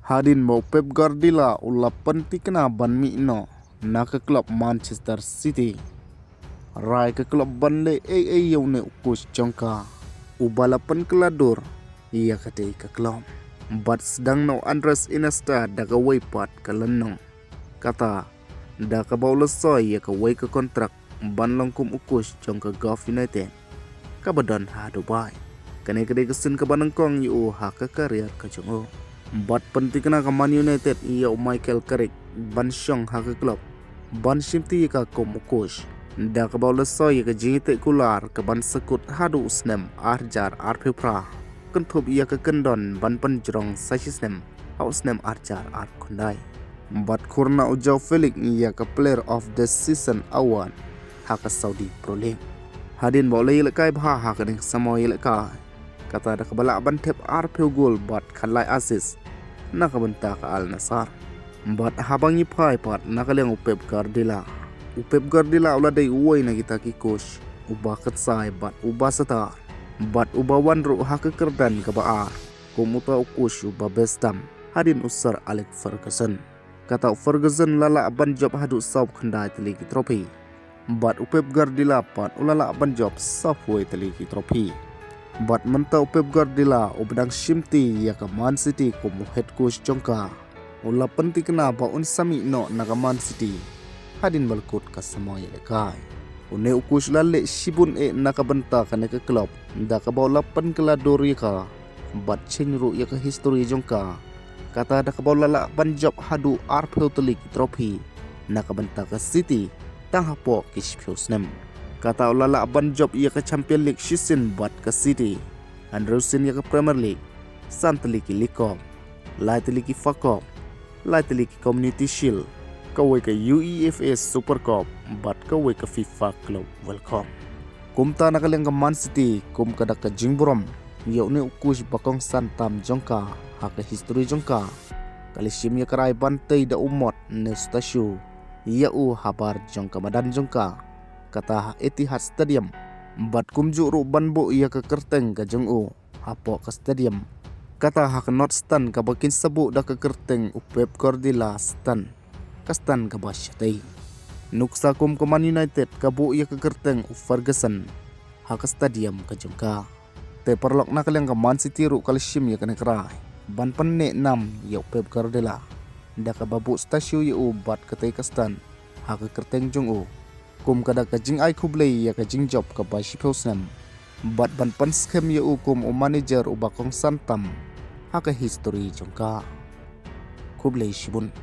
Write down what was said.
Hadin mau Pep Guardiola ulah penting kena ban mi no na ke klub Manchester City. Rai ke klub ban le yau ne ukus jongka. Ubalapan keladur ia kate ke klub. Bat sedang no Andres Iniesta daga waipat ke lenong. Kata daga baula soy ya ke wai ke kontrak ban longkum ukus jongka Gulf United. Kabadan ha Dubai. Kane kade kesin ke banengkong yu ha ke karier ke jongo. Bat penting kena ke Man United ia Michael Carrick ban syong ha ke klub. Ban simti ka komukush. Da ke baula soy ke jingite kular ke ban sekut hadu snem arjar arpipra. Kentub ia ke kendon ban penjerong sasisnem hausnem arjar arkundai. Bat kurna ujau Felix ia ke player of the season awan ha ke Saudi Pro League. Hadin baula ia lekai bah ha ke sama ia lekai. Kata ada kebalak ban tep arpeu gol bat kalai asis. Nak bentak Al Nassr. Bat habangi pai pat nak liang Pep Guardiola. Pep Guardiola ulah dai uai na kita kikos. Ubah ketsai bat ubah setar. Bat ubah wanru hak kerdan ke baar. Kumuta ukus ubah bestam. Hadin usar Alex Ferguson. Kata Ferguson lala ban job hadu sab kendai teliki trofi. Bat Pep Guardiola pat ulala ban job sapway teliki trofi. Bat mentau Pep Guardiola ubedang shimti ya ke Man City kumu head coach jongka. Ulah penting kena ba un sami no naga Man City. Hadin balkut ka semua ya lekai. Une ukus lale shibun naka benta kane ke klub. Da ka bawa lapan keladur ya ka. Bat cenru ya ke history jongka. Kata da ka bawa lala ban job hadu arpeu telik trofi. Naka benta ke City. Tang hapo kishpeu snem. Kata ulala ban job ia ke Champions League season buat ke City. Andrewsin ia ke Premier League. San teliki League Cup. Lai teliki FA Cup. Lai teliki Community Shield. Kawai ke UEFA Super Cup. Bat kawai ke FIFA Club World Cup. Kum ta nakaliang ke Man City. Kum kada ke Jingburom. Yau ni ukus bakong santam jongka. Hak ke history jongka. Kalisim ia kerai bantai da umot ne stasyu. Iau habar jongka madan jongka. Kata Etihad Stadium. Bat kumjuk ru banbo ia ke kerteng ke jengu. Hapo ke stadium. Kata hak not stand ke bakin sebut dah ke kerteng Pep Guardiola stand. Ke stand ke basyatai. Nuksa kum ke Man United ke bu ia ke kerteng Ferguson. Hak ke stadium ke jengka. Te perlok nak yang ke Man City ru kalishim ia kena kerai. Ban penek 6 ia Pep Guardiola. Dah ke babu stasiun ia bat ke te ke stand. Hak ke kerteng jengu. Kum kada ka jing ai kublei ya ka jing job ka bashi posnam. Bat ban pan scam ya kum manager ubakong santam. Haka history jongka. Kublei shibun.